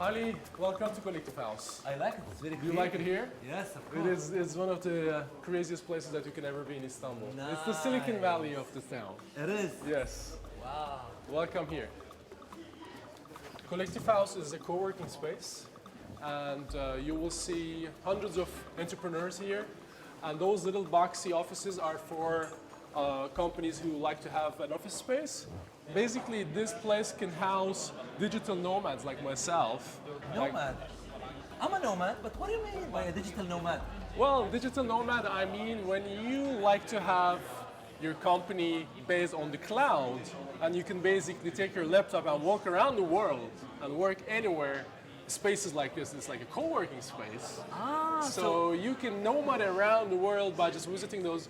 Ali, welcome to Kolektif House. I like it, it's very You like it here? Yes, of course. It's one of the craziest places that you can ever be in Istanbul. Nice. It's the Silicon Valley of the town. It is? Yes. Wow. Welcome here. Kolektif House is a co-working space, and you will see hundreds of entrepreneurs here, and those little boxy offices are for companies who like to have an office space. Basically, this place can house digital nomads like myself. Nomad? I'm a nomad, but what do you mean by a digital nomad? Well, digital nomad, I mean when you like to have your company based on the cloud, and you can basically take your laptop and walk around the world and work anywhere. Spaces like this, it's like a co-working space. So you can nomad around the world by just visiting those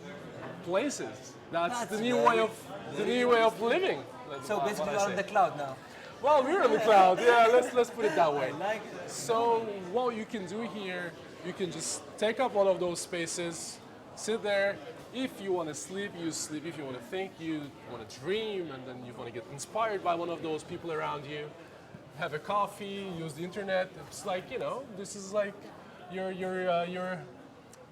places. That's the new way of living. So basically you're on the cloud now. Well, we're on the cloud. Yeah, let's put it that way. I like it. So what you can do here, you can just take up one of those spaces, sit there. If you want to sleep, you sleep. If you want to think, you want to dream, and then you want to get inspired by one of those people around you. Have a coffee, use the internet. It's like, you know, this is like your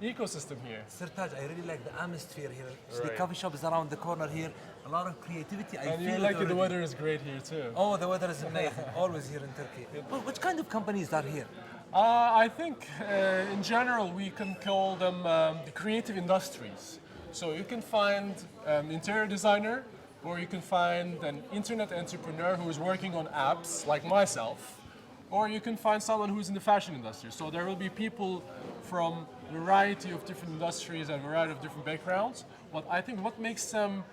ecosystem here. Sertaj, I really like the atmosphere here. So the Right. coffee shop is around the corner here. A lot of creativity. I And feel you it like it, the already. weather is great here too. Oh, the weather is amazing. Always here in Turkey. Well, which kind of companies are here? I think in general we can call them the creative industries. So you can find an interior designer, or you can find an internet entrepreneur who is working on apps like myself, or you can find someone who's in the fashion industry. So there will be people from a variety of different industries and a variety of different backgrounds. But I think what makes them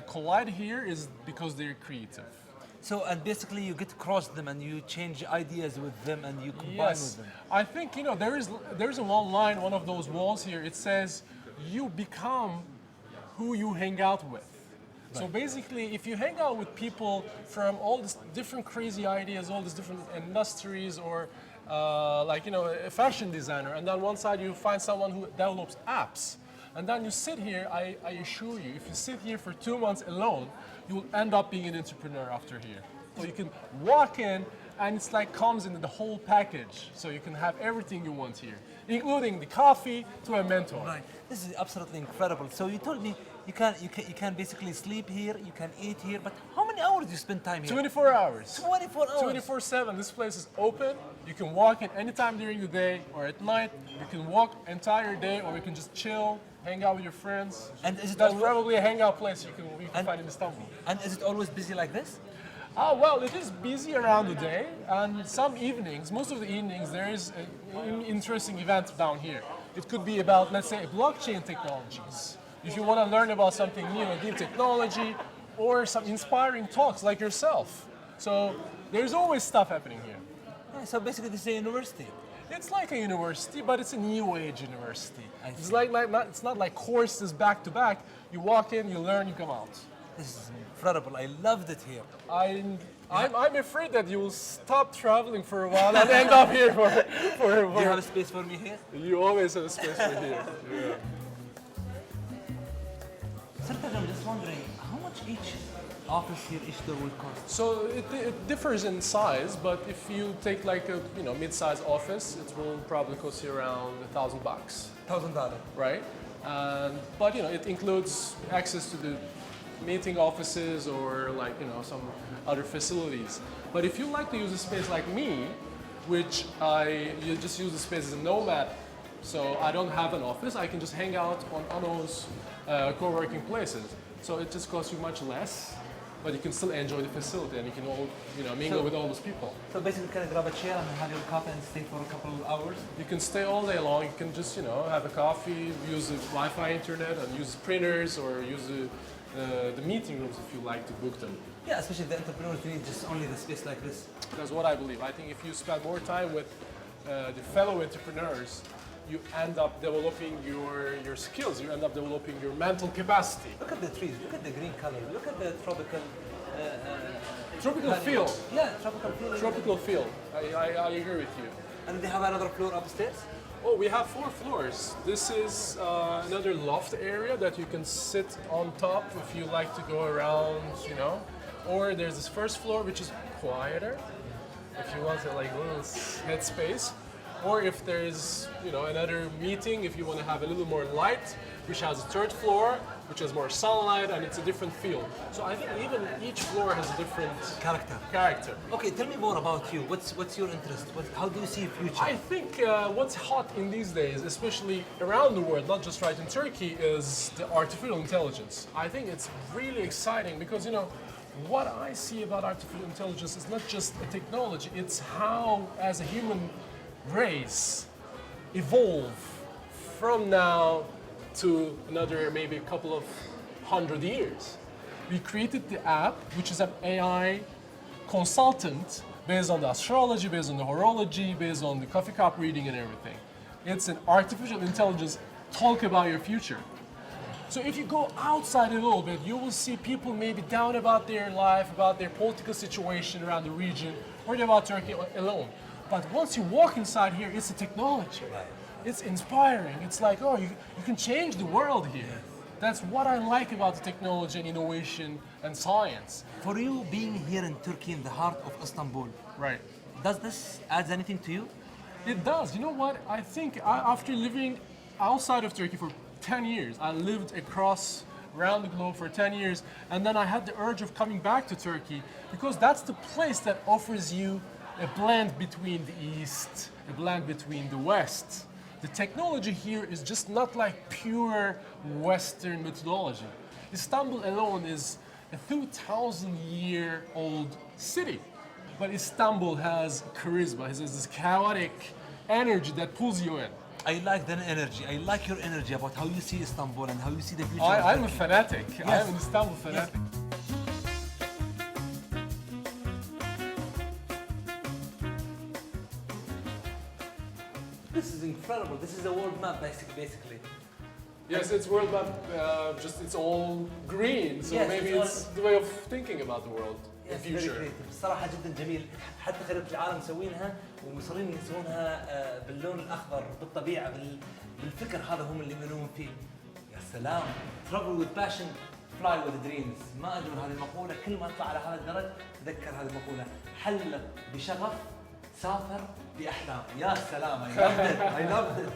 collide here is because they're creative. So, and basically you get to cross them and you change ideas with them and you combine Yes, with them. I think, you know, there's a one line, one of those walls here. It says, "You become who you hang out with." So basically, if you hang out with people from all these different crazy ideas, all these different industries, or like, you know, a fashion designer, and then one side you find someone who develops apps, and then you sit here, I assure you, if you sit here for 2 months alone, you will end up being an entrepreneur after here. So you can walk in, and it's like comes in the whole package. So you can have everything you want here, including the coffee to a mentor. Right. This is absolutely incredible. So you told me you can basically sleep here, you can eat here, but how many hours do you spend time here? 24 hours. 24 hours. 24/7. This place is open. You can walk in anytime during the day or at night. You can walk entire day, or you can just chill, hang out with your friends. And is it That's always- probably a hangout place you can And- find in Istanbul. And is it always busy like this? Well, it is busy around the day, and some evenings, most of the evenings, there is an interesting event down here. It could be about, let's say, blockchain technologies. If you want to learn about something new, a new technology, or some inspiring talks like yourself. So there's always stuff happening here. Yeah, so basically this is a university. It's like a university, but it's a new age university. I It's see. it's not like courses back to back. You walk in, you learn, you come out. This is incredible. I loved it here. I'm afraid that you will stop traveling for a while and end up here Do you have a space for me here? You always have a space for here. Yeah. Sertaj, I'm just wondering, how much each office here, each door will cost? So it differs in size, but if you take like a mid-size office, it will probably cost you around $1,000, $1,000. right? But it includes access to the meeting offices or like some other facilities. But if you like to use a space like me, which you just use the space as a nomad, so I don't have an office, I can just hang out on those co-working places. So it just costs you much less, but you can still enjoy the facility and you can all mingle with all those people. So basically, can I grab a chair and have your coffee and stay for a couple of hours? You can stay all day long. You can just have a coffee, use the Wi-Fi internet, and use printers or use the meeting rooms if you like to book them. Yeah, especially the entrepreneurs need just only the space like this. That's what I believe. I think if you spend more time with the fellow entrepreneurs, you end up developing your skills. You end up developing your mental capacity. Look at the trees. Look at the green color. Look at the tropical. Tropical feel. Yeah, tropical feel. Tropical feel. I agree with you. And they have another floor upstairs. Oh, we have 4 floors. This is another loft area that you can sit on top if you like to go around, Or there's this first floor which is quieter. if you want a like little headspace, or if there is another meeting, if you want to have a little more light, which has a third floor, which has more sunlight, and it's a different feel. So I think even each floor has a different character. Okay, tell me more about you. What's your interest? How do you see future? I think what's hot in these days, especially around the world, not just right in Turkey, is the artificial intelligence. I think it's really exciting because what I see about artificial intelligence is not just a technology, it's how, as a human race, evolve from now to another maybe a couple of 100 years. We created the app, which is an AI consultant based on the astrology, based on the horology, based on the coffee cup reading and everything. It's an artificial intelligence talk about your future. So if you go outside a little bit, you will see people maybe down about their life, about their political situation around the region, or about Turkey alone. But once you walk inside here, it's a technology. It's inspiring. It's like, oh, you can change the world here. That's what I like about the technology and innovation and science. For you being here in Turkey, in the heart of Istanbul, Right. does this add anything to you? It does. You know what? I think after living outside of Turkey for 10 years, I lived around the globe for 10 years, and then I had the urge of coming back to Turkey because that's the place that offers you a blend between the East, a blend between the West. The technology here is just not like pure Western methodology. Istanbul alone is a 2,000-year-old city. But Istanbul has charisma, it has this chaotic energy that pulls you in. I like that energy. I like your energy about how you see Istanbul and how you see the future. I'm a fanatic. I am an Istanbul fanatic. This is incredible. This is a world map, basically. Yes, it's world map, just it's all green, so Yes, maybe it's it's the way of thinking about the world in Yes, very future. creative. الصراحة جدا جميل. حتى خريطة العالم مسوينها ومصرين يسوونها باللون الأخضر بالطبيعة بالفكر هذا هم اللي يؤمنون فيه. يا سلام. Travel with passion, fly with dreams. ما أجمل هذه المقولة. كل ما أطلع على هذا الدرج تذكر هذه المقولة. حلق بشغف، سافر بأحلام. يا سلام. I loved it. I loved it.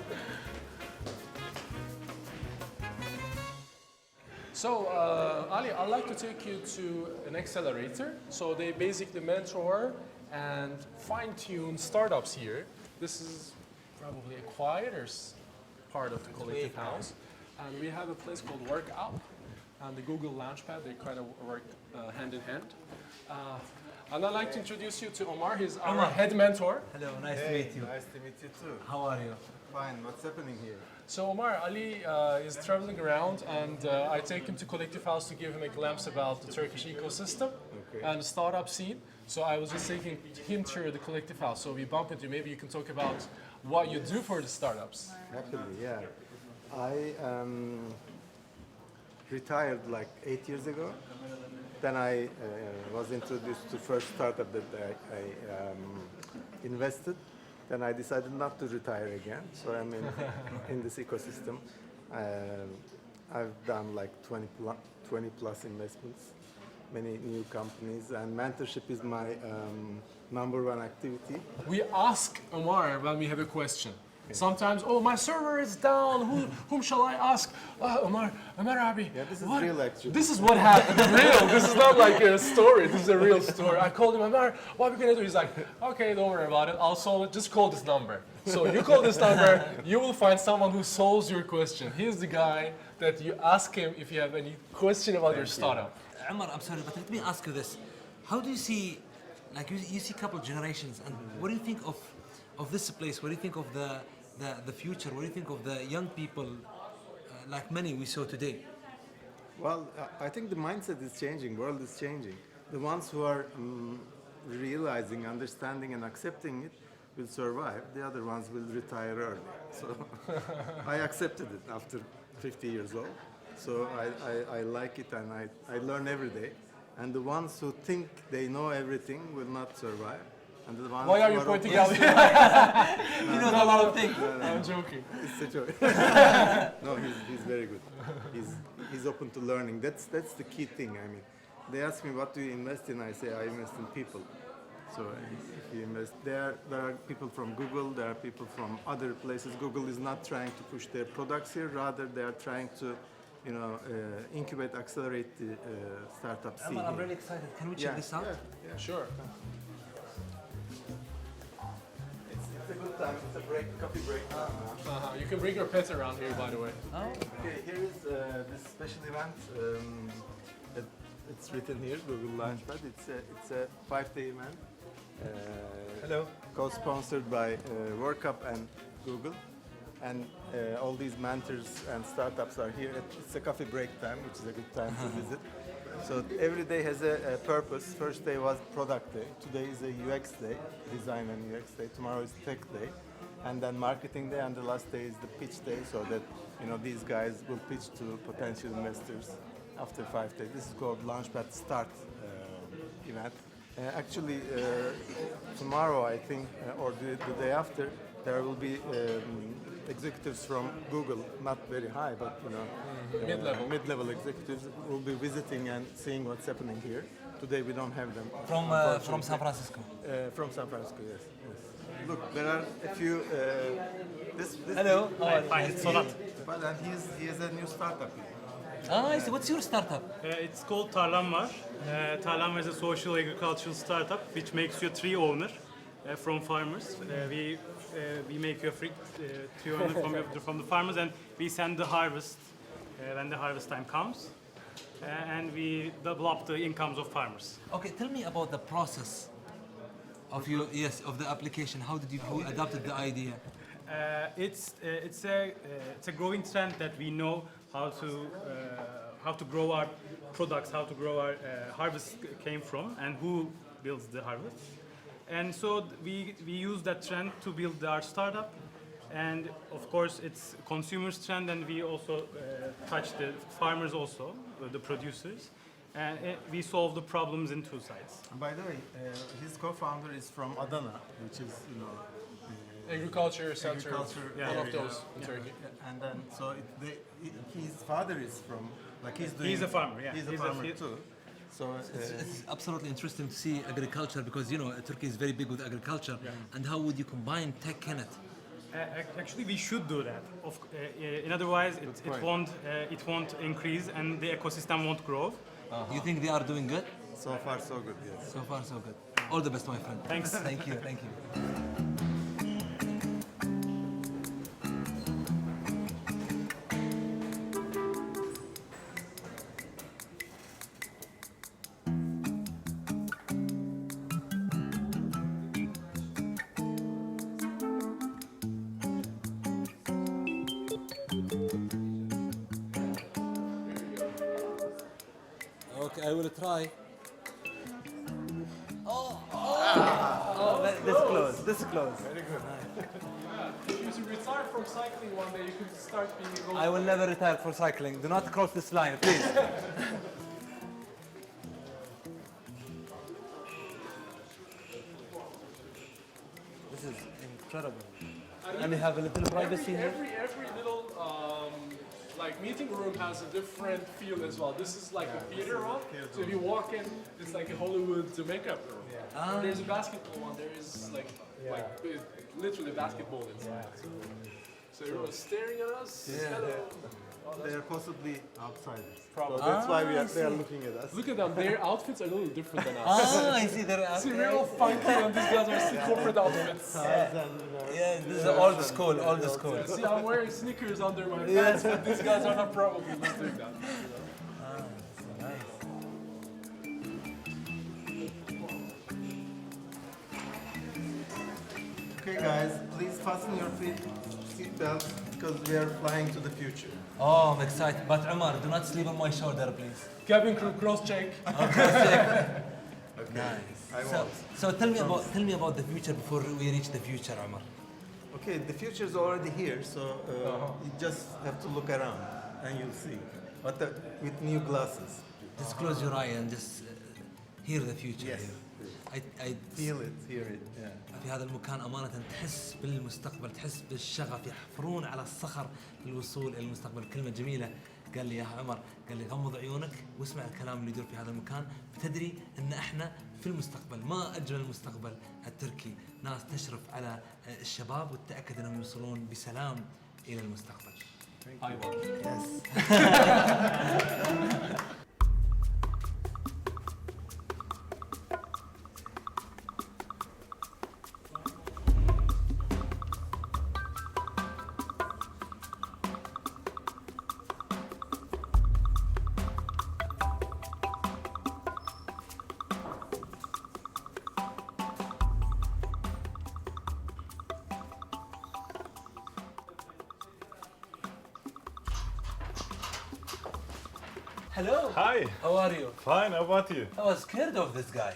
So, Ali, I'd like to take you to an accelerator. So they basically mentor and fine-tune startups here. This is probably a quieter part of the Kolektif House. And we have a place called Work Up and the Google Launchpad. They kind of work hand in hand. And I'd like to introduce you to Omar. He's our head mentor. Hello, nice to meet you. Nice to meet you too. How are you? Fine. What's happening here? So Omar, Ali is traveling around and I take him to Kolektif House to give him a glimpse about the Turkish ecosystem and the startup scene. So I was just taking him through the Kolektif House. So we bump into you. Maybe you can talk about what you do for the startups. Happily, yeah. I retired like 8 years ago. Then I was introduced to first startup that I invested. Then I decided not to retire again, so I'm in this ecosystem. I've done like 20 plus investments, many new companies, and mentorship is my number one activity. We ask Omar when we have a question. Sometimes, oh, my server is down. Whom shall I ask? Omar Abi. Yeah, this is what? real actually. This is what happened. Real. This is not like a story. This is a real story. I called him, Omar, what are we gonna do? He's like, okay, don't worry about it. I'll solve it. Just call this number. So you call this number, you will find someone who solves your question. He's the guy that you ask him if you have any question about your startup. Umar, I'm sorry, but let me ask you this. How do you see, like you see a couple generations, and what do you think of this place? What do you think of the future? What do you think of the young people, like many we saw today? Well, I think the mindset is changing, world is changing. The ones who are realizing, understanding and accepting it will survive. The other ones will retire early. So I accepted it after 50 years old. So I like it and I learn every day. And the ones who think they know everything will not survive. And the ones Why are who you pointing out? You know a lot of things. I'm joking. It's a joke. No, he's very good. He's open to learning. That's the key thing. I mean, they ask me what do you invest in. I say I invest in people. So if you invest there are people from Google, there are people from other places. Google is not trying to push their products here, rather they are trying to, incubate, accelerate the startup scene. I'm really excited. Can we check this out? Sure. It's a good time. It's a coffee break time now. You can bring your pets around here, by the way. Okay, here is this special event. It's written here, Google Launchpad. It's a 5-day event. Hello. Co-sponsored by World Cup and Google, and all these mentors and startups are here. It's a coffee break time, which is a good time to visit. So every day has a purpose. First day was product day. Today is a UX day, design and UX day. Tomorrow is tech day, and then marketing day, and the last day is the pitch day. So that these guys will pitch to potential investors after 5 days. This is called Launchpad Start event. Actually, tomorrow I think, or the day after, there will be executives from Google, not very high, but mid-level executives will be visiting and seeing what's happening here. Today we don't have them. From San Francisco. From San Francisco, yes. Look, there are a few. This Hello. It's Sonat. And he has a new startup here. I see. What's your startup? It's called Tarlam Var. Tarlam Var is a social agricultural startup which makes you a tree owner from farmers. We make you a free tree owner from the farmers, and we send the harvest when the harvest time comes, and we double up the incomes of farmers. Okay, tell me about the process of the application. How did you adopted the idea? It's a growing trend that we know how to grow our products, how to grow our harvest came from, and who builds the harvest. And so we use that trend to build our startup, and of course it's consumers trend, and we also touch the farmers also, the producers, and we solve the problems in two sides. By the way, his co-founder is from Adana, which is Agriculture center, one of area. those in Turkey. And then his father is from, He's a farmer, yeah. He's a farmer too. So It's absolutely interesting to see agriculture, because Turkey is very big with agriculture. And how would you combine tech in it? Actually, we should do that. In otherwise, it won't increase, and the ecosystem won't grow. Do you think they are doing good? so far so good, yes. So far, so good. All the best, my friend. Thanks. Thank you. Thank you. Okay, I will try. This close. Very good. If you retire from cycling one day, you could start being a golfer. I will never retire for cycling. Do not cross this line, please. This is incredible. And you have a little privacy here. Every little meeting room has a different feel as well. This is like a theater room. So if you walk in, it's like a Hollywood makeup room. There's a basketball one. There is literally basketball inside. So everyone's staring at us. Hello. They are possibly outsiders. Probably. So that's why they are looking at us. Look at them. Their outfits are a little different than us. I see. See, we're all funky and these guys are still corporate outfits. Yeah, this is old school, old school. See, I'm wearing sneakers under my pants, but these guys are not probably not doing that. Okay, guys, please fasten your seat belts because we are flying to the future. Oh, I'm excited. But Umar, do not sleep on my shoulder, please. Cabin crew cross check. Nice. So tell me about the future before we reach the future, Umar. Okay, the future is already here, so you just have to look around and you'll see. But with new glasses. Just close your eye and just hear the future. Yes. I Feel it, hear it. Yeah. في هذا المكان أمانة تحس بالمستقبل، تحس بالشغف، يحفرون على الصخر للوصول إلى المستقبل. كلمة جميلة. قال لي يا عمر، قال لي غمض عيونك واسمع الكلام اللي يدور في هذا المكان، بتدري ان احنا في المستقبل. ما اجمل المستقبل التركي، ناس تشرف على الشباب وتتاكد انهم يوصلون بسلام الى المستقبل. Hello. Hi. How are you? Fine. How about you? I was scared of this guy.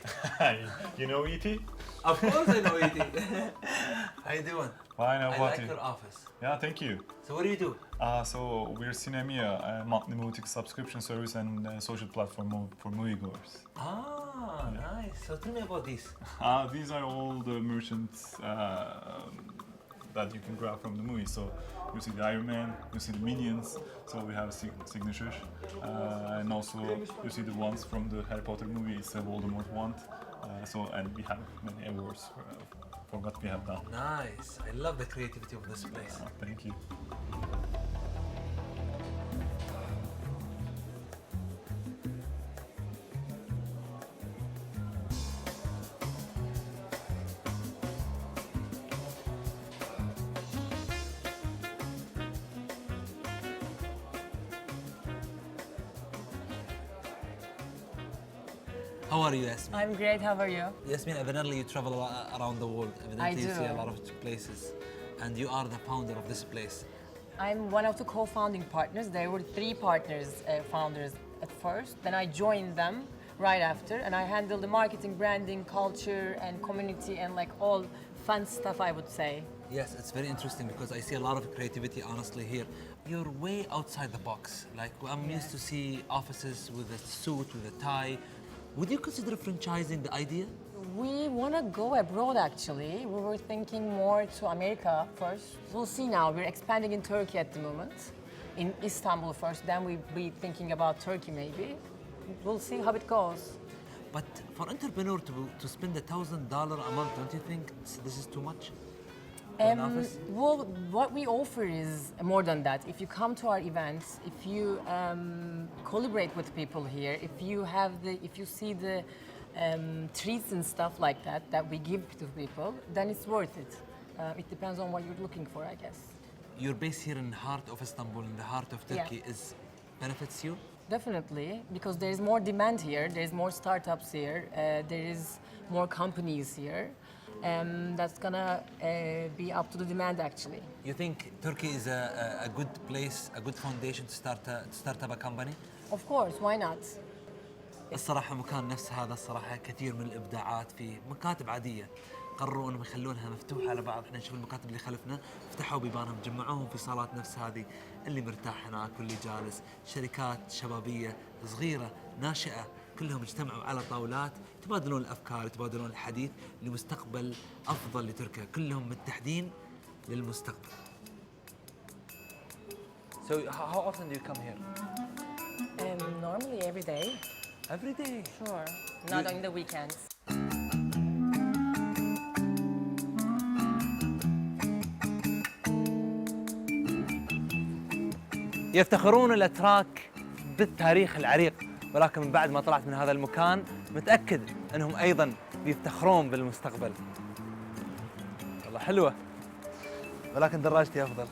You know E.T.? Of course I know it. How you doing? Fine. How I about like you? your office. Yeah, thank you. So what do you do? So we're Sinemia, a multi subscription service and social platform for moviegoers. Ah, nice. So tell me about this. These are all the merchants that you can grab from the movie. So you see the Iron Man, you see the Minions. So we have signatures, and also you see the ones from the Harry Potter movie. It's a Voldemort wand. And we have many awards for what we have done. Nice. I love the creativity of this place. Thank you. How are you, Yasmin? I'm great, how are you? Yasmin, evidently you travel around the world. Evidently I you see a do. lot of places. And you are the founder of this place. I'm one of the co-founding partners. There were 3 founders at first. Then I joined them right after, and I handle the marketing, branding, culture, and community, and like all fun stuff, I would say. Yes, it's very interesting because I see a lot of creativity, honestly, here. You're way outside the box. Like, I'm used to see offices with a suit, with a tie. Would you consider franchising the idea? We want to go abroad, actually. We were thinking more to America first. We'll see now. We're expanding in Turkey at the moment, in Istanbul first. Then we'll be thinking about Turkey, maybe. We'll see how it goes. But for entrepreneur to spend $1,000 a month, don't you think this is too much? For an office? Well, what we offer is more than that. If you come to our events, if you collaborate with people here, if you see the treats and stuff like that we give to people, then it's worth it. It depends on what you're looking for, I guess. Your base here in the heart of Istanbul, in the heart of Turkey, Yeah. benefits you? Definitely, because there is more demand here, there is more startups here, there is more companies here. That's gonna be up to the demand, actually. You think Turkey is a good place, a good foundation to start up a company? Of course, why not? الصراحة مكان نفس هذا الصراحة كثير من الإبداعات فيه، مكاتب عادية قرروا انهم يخلونها مفتوحة على بعض. احنا نشوف المكاتب اللي خلفنا فتحوا بيبانهم، جمعوهم في صالات نفس هذه، اللي مرتاح هناك واللي جالس. شركات شبابية صغيرة ناشئة كلهم اجتمعوا على طاولات، يتبادلون الافكار، يتبادلون الحديث لمستقبل افضل لتركيا، كلهم متحدين للمستقبل. So how often do you come here? Normally every day. Every day. Sure. Not on the weekends. يفتخرون الأتراك بالتاريخ العريق، ولكن من بعد ما طلعت من هذا المكان متأكد أنهم أيضاً بيفتخرون بالمستقبل. والله حلوة، ولكن دراجتي أفضل.